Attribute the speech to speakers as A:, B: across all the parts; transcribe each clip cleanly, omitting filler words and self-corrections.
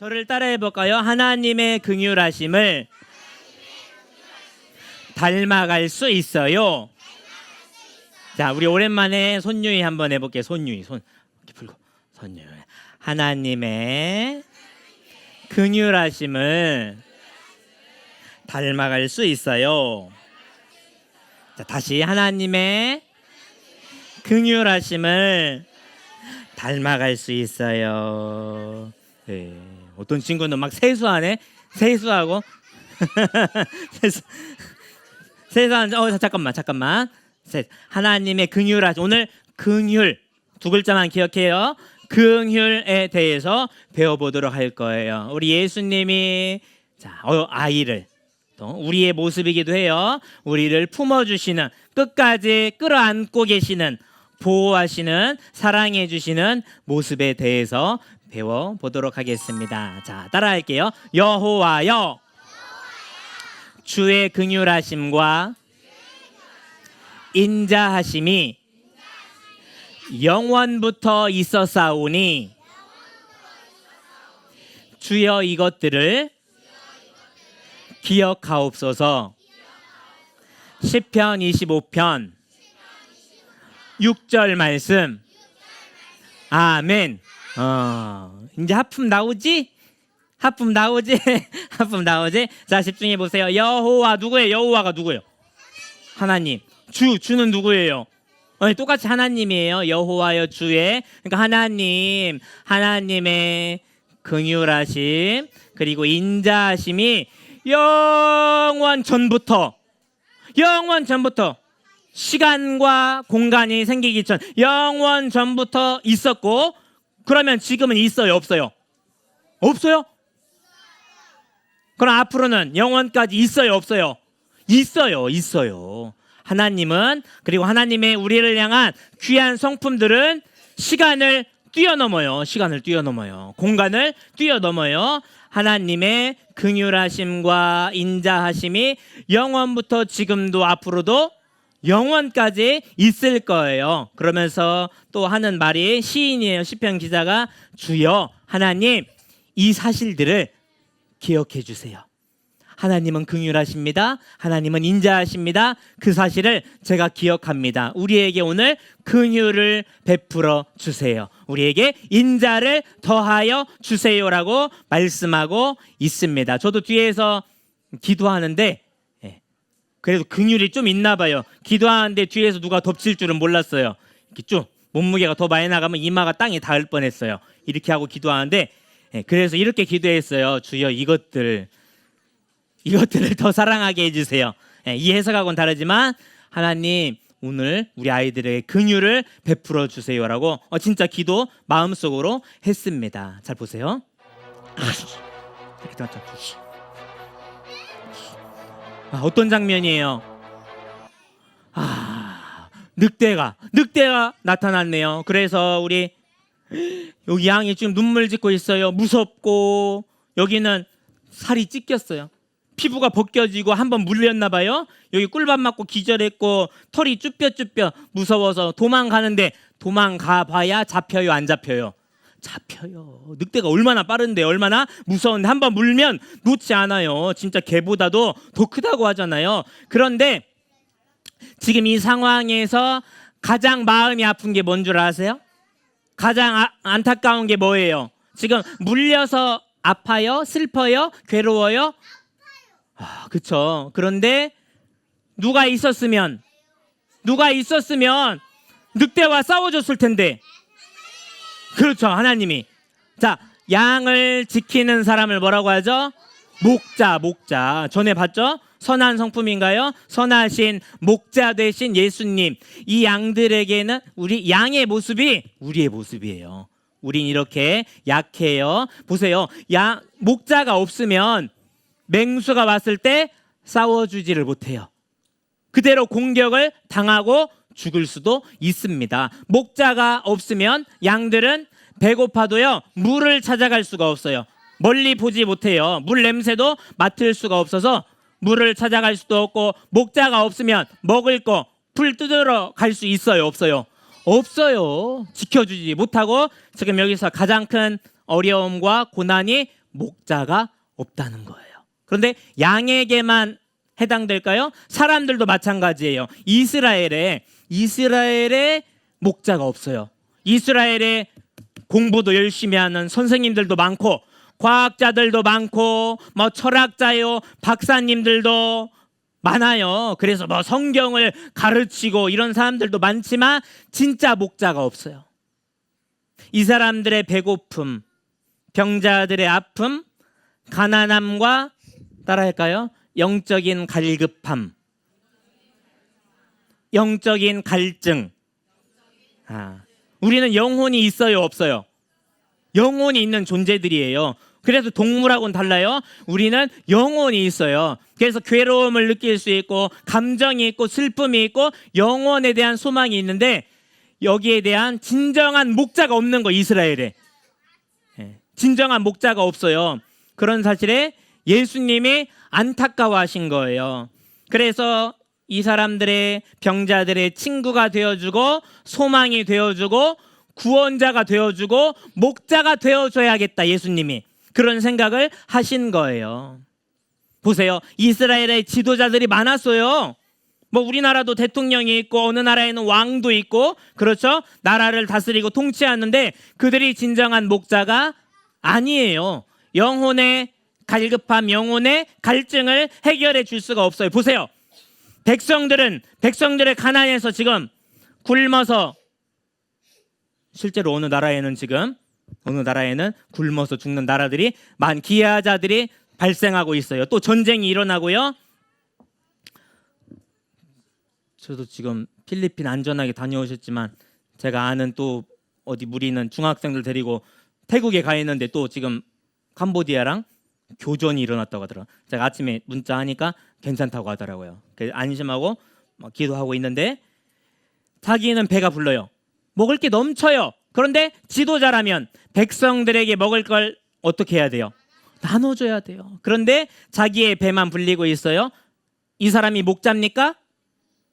A: 저를 따라해 볼까요? 하나님의 긍휼하심을 닮아갈 수 있어요. 자, 우리 오랜만에 손유희 한번 해볼게요. 손유희, 손 이렇게 풀고 손유희. 하나님의 긍휼하심을 닮아갈 수 있어요. 자, 다시 하나님의 긍휼하심을 닮아갈 수 있어요. 네. 어떤 친구는 막 세수하네. 세수하고 세수하는. 잠깐만. 하나님의 긍휼하심. 오늘 긍휼 두 글자만 기억해요. 긍휼에 대해서 배워보도록 할 거예요. 우리 예수님이 아이를 또 우리의 모습이기도 해요. 우리를 품어주시는, 끝까지 끌어안고 계시는, 보호하시는, 사랑해 주시는 모습에 대해서 배워보도록 하겠습니다. 자, 따라할게요. 여호와여, 주의 긍휼하심과 인자하심이 영원부터 있었사오니 주여 이것들을 기억하옵소서. 시편 25편 6절 말씀. 아멘. 이제 하품 나오지? 하품 나오지? 자, 집중해 보세요. 여호와 누구예요? 여호와가 누구예요? 하나님. 주는 누구예요? 똑같이 하나님이에요. 여호와여 주의, 그러니까 하나님의 긍휼하심 그리고 인자하심이 영원 전부터 시간과 공간이 생기기 전 영원 전부터 있었고, 그러면 지금은 있어요, 없어요? 없어요? 그럼 앞으로는 영원까지 있어요, 없어요? 있어요. 하나님은, 그리고 하나님의 우리를 향한 귀한 성품들은 시간을 뛰어넘어요. 공간을 뛰어넘어요. 하나님의 긍휼하심과 인자하심이 영원부터 지금도 앞으로도 영원까지 있을 거예요. 그러면서 또 하는 말이, 시인이에요. 시편 기자가, 주여 하나님 이 사실들을 기억해 주세요. 하나님은 긍휼하십니다. 하나님은 인자하십니다. 그 사실을 제가 기억합니다. 우리에게 오늘 긍휼을 베풀어 주세요. 우리에게 인자를 더하여 주세요라고 말씀하고 있습니다. 저도 뒤에서 기도하는데 그래도 긍휼이 좀 있나 봐요. 기도하는데 뒤에서 누가 덮칠 줄은 몰랐어요. 이렇게 쭉 몸무게가 더 많이 나가면 이마가 땅에 닿을 뻔했어요. 이렇게 하고 기도하는데, 그래서 이렇게 기도했어요. 주여 이것들을 더 사랑하게 해주세요. 이 해석하고는 다르지만 하나님 오늘 우리 아이들에게 긍휼을 베풀어 주세요라고 진짜 기도 마음속으로 했습니다. 잘 보세요. 어떤 장면이에요? 늑대가 나타났네요. 그래서 우리 여기 양이 지금 눈물 짓고 있어요. 무섭고 여기는 살이 찢겼어요. 피부가 벗겨지고 한번 물렸나 봐요. 여기 꿀밥 맞고 기절했고 털이 쭈뼛쭈뼛 무서워서 도망가는데, 도망가 봐야 잡혀요, 안 잡혀요? 잡혀요. 늑대가 얼마나 빠른데, 얼마나 무서운데, 한번 물면 놓지 않아요. 진짜 개보다도 더 크다고 하잖아요. 그런데 지금 이 상황에서 가장 마음이 아픈 게 뭔 줄 아세요? 가장 안타까운 게 뭐예요? 지금 물려서 아파요? 슬퍼요? 괴로워요? 그쵸. 그런데 누가 있었으면 늑대와 싸워줬을 텐데. 그렇죠, 하나님이. 자, 양을 지키는 사람을 뭐라고 하죠? 목자. 전에 봤죠? 선한 성품인가요? 선하신 목자 되신 예수님. 이 양들에게는 우리 양의 모습이 우리의 모습이에요. 우린 이렇게 약해요. 보세요. 목자가 없으면 맹수가 왔을 때 싸워주지를 못해요. 그대로 공격을 당하고 죽을 수도 있습니다. 목자가 없으면 양들은 배고파도요 물을 찾아갈 수가 없어요. 멀리 보지 못해요. 물 냄새도 맡을 수가 없어서 물을 찾아갈 수도 없고, 목자가 없으면 먹을 거 풀 뜯으러 갈 수 있어요, 없어요? 없어요. 지켜주지 못하고 지금 여기서 가장 큰 어려움과 고난이 목자가 없다는 거예요. 그런데 양에게만 해당될까요? 사람들도 마찬가지예요. 이스라엘에 목자가 없어요. 이스라엘에 공부도 열심히 하는 선생님들도 많고 과학자들도 많고 뭐 철학자요 박사님들도 많아요. 그래서 뭐 성경을 가르치고 이런 사람들도 많지만 진짜 목자가 없어요. 이 사람들의 배고픔, 병자들의 아픔, 가난함과 따라할까요? 영적인 갈급함, 영적인 갈증. 우리는 영혼이 있어요, 없어요? 영혼이 있는 존재들이에요. 그래서 동물하고는 달라요. 우리는 영혼이 있어요. 그래서 괴로움을 느낄 수 있고 감정이 있고 슬픔이 있고 영혼에 대한 소망이 있는데 여기에 대한 진정한 목자가 없는 거, 이스라엘에. 진정한 목자가 없어요. 그런 사실에 예수님이 안타까워하신 거예요. 그래서 이 사람들의 병자들의 친구가 되어주고 소망이 되어주고 구원자가 되어주고 목자가 되어줘야겠다, 예수님이 그런 생각을 하신 거예요. 보세요, 이스라엘의 지도자들이 많았어요. 뭐 우리나라도 대통령이 있고 어느 나라에는 왕도 있고 그렇죠, 나라를 다스리고 통치하는데 그들이 진정한 목자가 아니에요. 영혼의 갈급함, 영혼의 갈증을 해결해 줄 수가 없어요. 보세요, 백성들의 가난에서 지금 굶어서, 실제로 어느 나라에는 굶어서 죽는 나라들이 기아자들이 발생하고 있어요. 또 전쟁이 일어나고요. 저도 지금 필리핀 안전하게 다녀오셨지만 제가 아는 또 어디 무리는 중학생들 데리고 태국에 가 있는데 또 지금 캄보디아랑 교전이 일어났다고 하더라고요. 제가 아침에 문자하니까 괜찮다고 하더라고요. 그래서 안심하고 기도하고 있는데 자기는 배가 불러요. 먹을 게 넘쳐요. 그런데 지도자라면 백성들에게 먹을 걸 어떻게 해야 돼요? 나눠줘야 돼요. 그런데 자기의 배만 불리고 있어요. 이 사람이 목자입니까?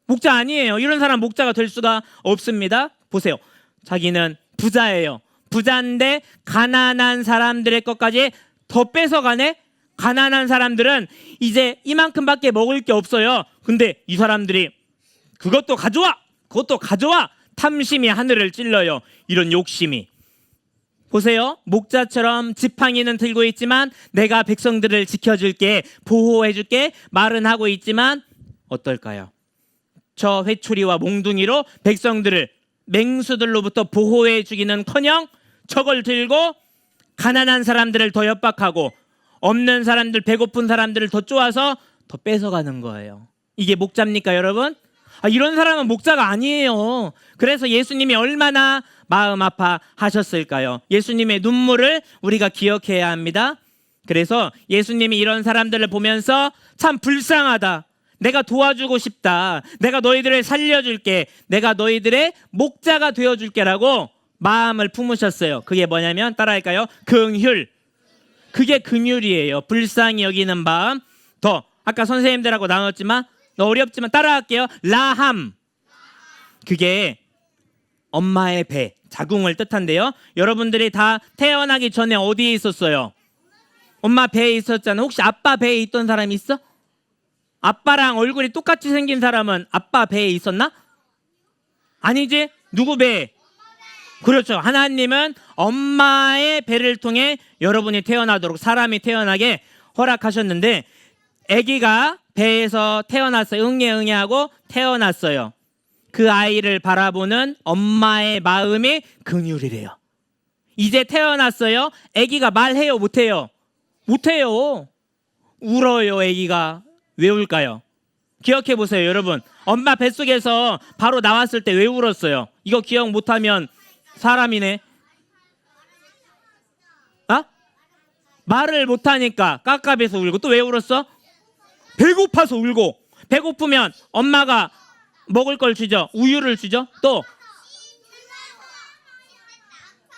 A: 목자 아니에요. 이런 사람 목자가 될 수가 없습니다. 보세요, 자기는 부자예요. 부자인데 가난한 사람들의 것까지 더 뺏어가네. 가난한 사람들은 이제 이만큼밖에 먹을 게 없어요. 근데 이 사람들이 그것도 가져와 탐심이 하늘을 찔러요. 이런 욕심이. 보세요, 목자처럼 지팡이는 들고 있지만 내가 백성들을 지켜줄게, 보호해줄게 말은 하고 있지만 어떨까요? 저 회초리와 몽둥이로 백성들을 맹수들로부터 보호해 주기는커녕 저걸 들고 가난한 사람들을 더 협박하고 없는 사람들, 배고픈 사람들을 더 쪼아서 더 뺏어가는 거예요. 이게 목자입니까, 여러분? 이런 사람은 목자가 아니에요. 그래서 예수님이 얼마나 마음 아파하셨을까요? 예수님의 눈물을 우리가 기억해야 합니다. 그래서 예수님이 이런 사람들을 보면서 참 불쌍하다, 내가 도와주고 싶다, 내가 너희들을 살려줄게, 내가 너희들의 목자가 되어줄게라고 마음을 품으셨어요. 그게 뭐냐면 따라할까요? 긍휼. 그게 긍휼이에요. 불쌍히 여기는 마음. 더 아까 선생님들하고 나눴지만 어렵지만 따라할게요. 라함. 그게 엄마의 배, 자궁을 뜻한데요. 여러분들이 다 태어나기 전에 어디에 있었어요? 엄마 배에 있었잖아요. 혹시 아빠 배에 있던 사람 있어? 아빠랑 얼굴이 똑같이 생긴 사람은 아빠 배에 있었나? 아니지? 누구 배에? 그렇죠. 하나님은 엄마의 배를 통해 여러분이 태어나도록, 사람이 태어나게 허락하셨는데 아기가 배에서 태어났어요. 응애하고 태어났어요. 그 아이를 바라보는 엄마의 마음이 긍휼이래요. 이제 태어났어요. 아기가 말해요, 못해요? 못해요. 울어요. 아기가 왜 울까요? 기억해 보세요, 여러분. 엄마 뱃속에서 바로 나왔을 때 왜 울었어요? 이거 기억 못하면 사람이네. 말을 못하니까 깝깝해서 울고. 또 왜 울었어? 배고파서 울고. 배고프면 엄마가 먹을 걸 주죠. 우유를 주죠. 또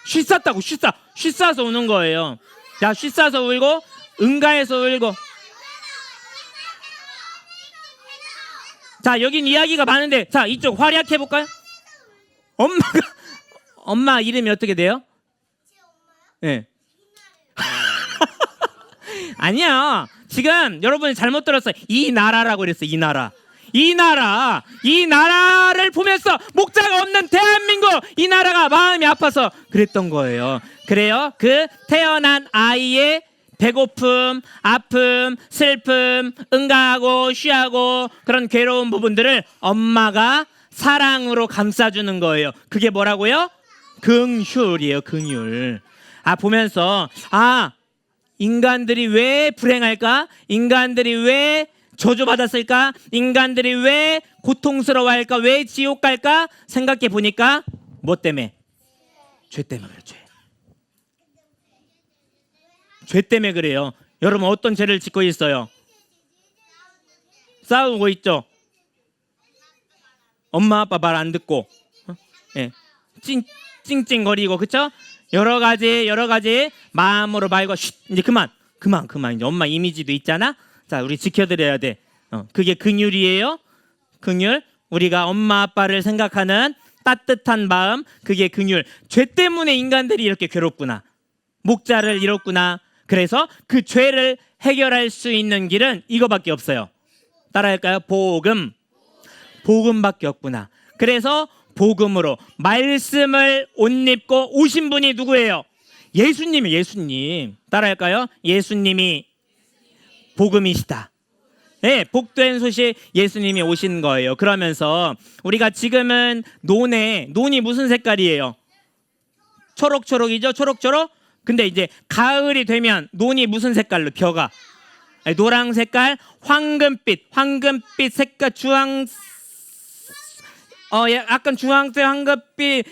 A: 쉬쌌다고. 쉬싸서 우는 거예요. 자, 쉬싸서 울고, 응가해서 울고. 자, 여긴 이야기가 많은데, 자, 이쪽 활약해 볼까요? 엄마 이름이 어떻게 돼요? 예. 네. 아니야. 지금 여러분이 잘못 들었어요. 이 나라라고 그랬어요. 이 나라. 이 나라를 보면서 목자가 없는 대한민국, 이 나라가 마음이 아파서 그랬던 거예요. 그래요. 그 태어난 아이의 배고픔, 아픔, 슬픔, 응가하고 쉬하고 그런 괴로운 부분들을 엄마가 사랑으로 감싸주는 거예요. 그게 뭐라고요? 긍휼이에요. 긍휼. 보면서 인간들이 왜 불행할까? 인간들이 왜 저주받았을까? 인간들이 왜 고통스러워할까? 왜 지옥 갈까? 생각해 보니까 뭐 때문에? 죄 때문에 그래요. 죄 때문에 그래요. 여러분 어떤 죄를 짓고 있어요? 싸우고 있죠. 엄마 아빠 말 안 듣고 찡찡거리고, 그쵸? 여러 가지 마음으로 말고 이제 그만 이제 엄마 이미지도 있잖아. 자, 우리 지켜드려야 돼. 그게 긍휼이에요. 긍휼. 우리가 엄마 아빠를 생각하는 따뜻한 마음, 그게 긍휼. 죄 때문에 인간들이 이렇게 괴롭구나. 목자를 잃었구나. 그래서 그 죄를 해결할 수 있는 길은 이거밖에 없어요. 따라할까요? 복음밖에 없구나. 그래서 복음으로 말씀을 옷 입고 오신 분이 누구예요? 예수님이에요. 예수님. 따라할까요? 예수님이 복음이시다. 네, 복된 소식, 예수님이 오신 거예요. 그러면서 우리가 지금은 논이 무슨 색깔이에요? 초록초록이죠? 초록초록. 근데 이제 가을이 되면 논이 무슨 색깔로? 벼가 노랑 색깔, 황금빛 색깔, 약간 주황색, 황금빛,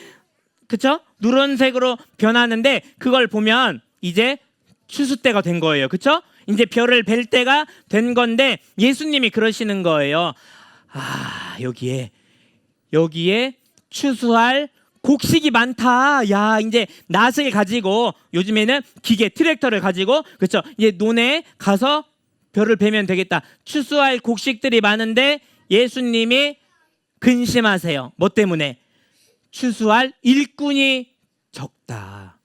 A: 그쵸? 누런색으로 변하는데, 그걸 보면 이제 추수 때가 된 거예요. 그쵸? 이제 벼를 벨 때가 된 건데, 예수님이 그러시는 거예요. 여기에 추수할 곡식이 많다. 야, 이제 낫을 가지고, 요즘에는 기계 트랙터를 가지고, 그렇죠? 이제 논에 가서 벼를 베면 되겠다. 추수할 곡식들이 많은데 예수님이 근심하세요. 뭐 때문에? 추수할 일꾼이 적다.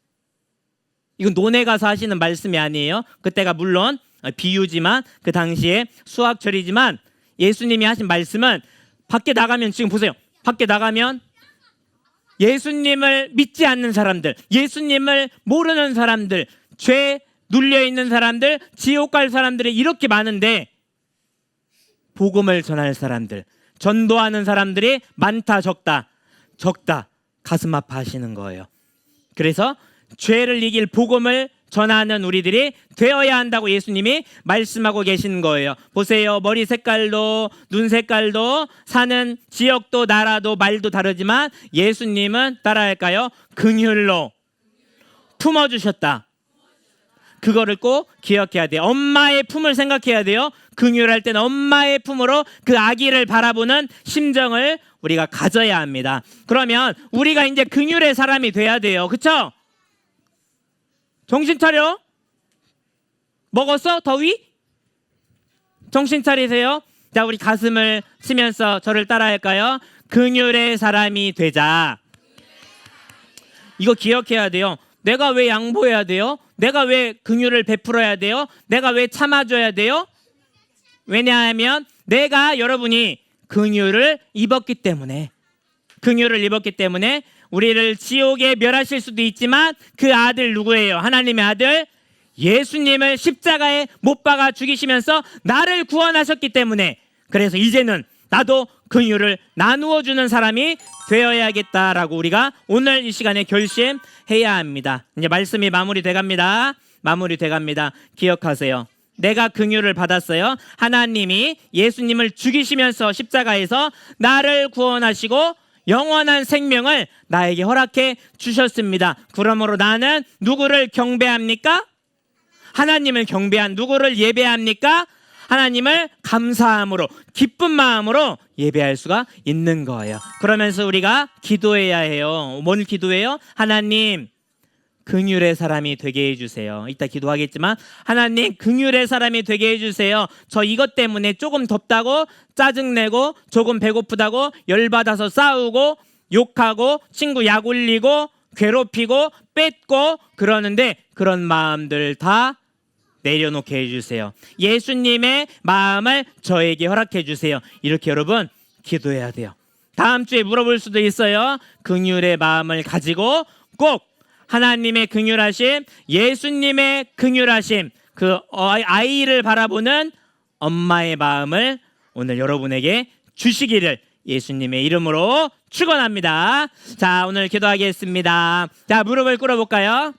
A: 이건 논에 가서 하시는 말씀이 아니에요. 그때가 물론 비유지만, 그 당시에 수확철이지만, 예수님이 하신 말씀은, 밖에 나가면, 지금 보세요. 밖에 나가면 예수님을 믿지 않는 사람들, 예수님을 모르는 사람들, 죄 눌려있는 사람들, 지옥 갈 사람들이 이렇게 많은데, 복음을 전할 사람들, 전도하는 사람들이 많다, 적다? 가슴 아파하시는 거예요. 그래서 죄를 이길 복음을 전하는 우리들이 되어야 한다고 예수님이 말씀하고 계신 거예요. 보세요. 머리 색깔도, 눈 색깔도, 사는 지역도, 나라도, 말도 다르지만 예수님은, 따라할까요? 긍휼로 품어주셨다. 그거를 꼭 기억해야 돼요. 엄마의 품을 생각해야 돼요. 긍휼할 때는 엄마의 품으로 그 아기를 바라보는 심정을 우리가 가져야 합니다. 그러면 우리가 이제 긍휼의 사람이 돼야 돼요. 그쵸? 정신 차려. 먹었어? 더위? 정신 차리세요. 자, 우리 가슴을 치면서 저를 따라할까요? 긍휼의 사람이 되자. 이거 기억해야 돼요. 내가 왜 양보해야 돼요? 내가 왜 긍휼을 베풀어야 돼요? 내가 왜 참아줘야 돼요? 왜냐하면 여러분이 긍휼을 입었기 때문에, 우리를 지옥에 멸하실 수도 있지만 그 아들 누구예요? 하나님의 아들 예수님을 십자가에 못 박아 죽이시면서 나를 구원하셨기 때문에, 그래서 이제는 나도 긍휼을 나누어 주는 사람이 되어야겠다라고 우리가 오늘 이 시간에 결심해야 합니다. 이제 말씀이 마무리돼 갑니다. 기억하세요. 내가 긍휼을 받았어요. 하나님이 예수님을 죽이시면서 십자가에서 나를 구원하시고 영원한 생명을 나에게 허락해 주셨습니다. 그러므로 나는 누구를 경배합니까? 하나님을 누구를 예배합니까? 하나님을 감사함으로, 기쁜 마음으로 예배할 수가 있는 거예요. 그러면서 우리가 기도해야 해요. 뭘 기도해요? 하나님, 긍휼의 사람이 되게 해주세요. 이따 기도하겠지만, 하나님, 긍휼의 사람이 되게 해주세요. 저 이것 때문에 조금 덥다고 짜증내고, 조금 배고프다고 열받아서 싸우고, 욕하고, 친구 약 올리고, 괴롭히고, 뺏고 그러는데, 그런 마음들 다 내려놓게 해주세요. 예수님의 마음을 저에게 허락해 주세요. 이렇게 여러분 기도해야 돼요. 다음 주에 물어볼 수도 있어요. 긍휼의 마음을 가지고 꼭 하나님의 긍휼하심, 예수님의 긍휼하심, 그 아이를 바라보는 엄마의 마음을 오늘 여러분에게 주시기를 예수님의 이름으로 축원합니다. 자, 오늘 기도하겠습니다. 자, 무릎을 꿇어볼까요?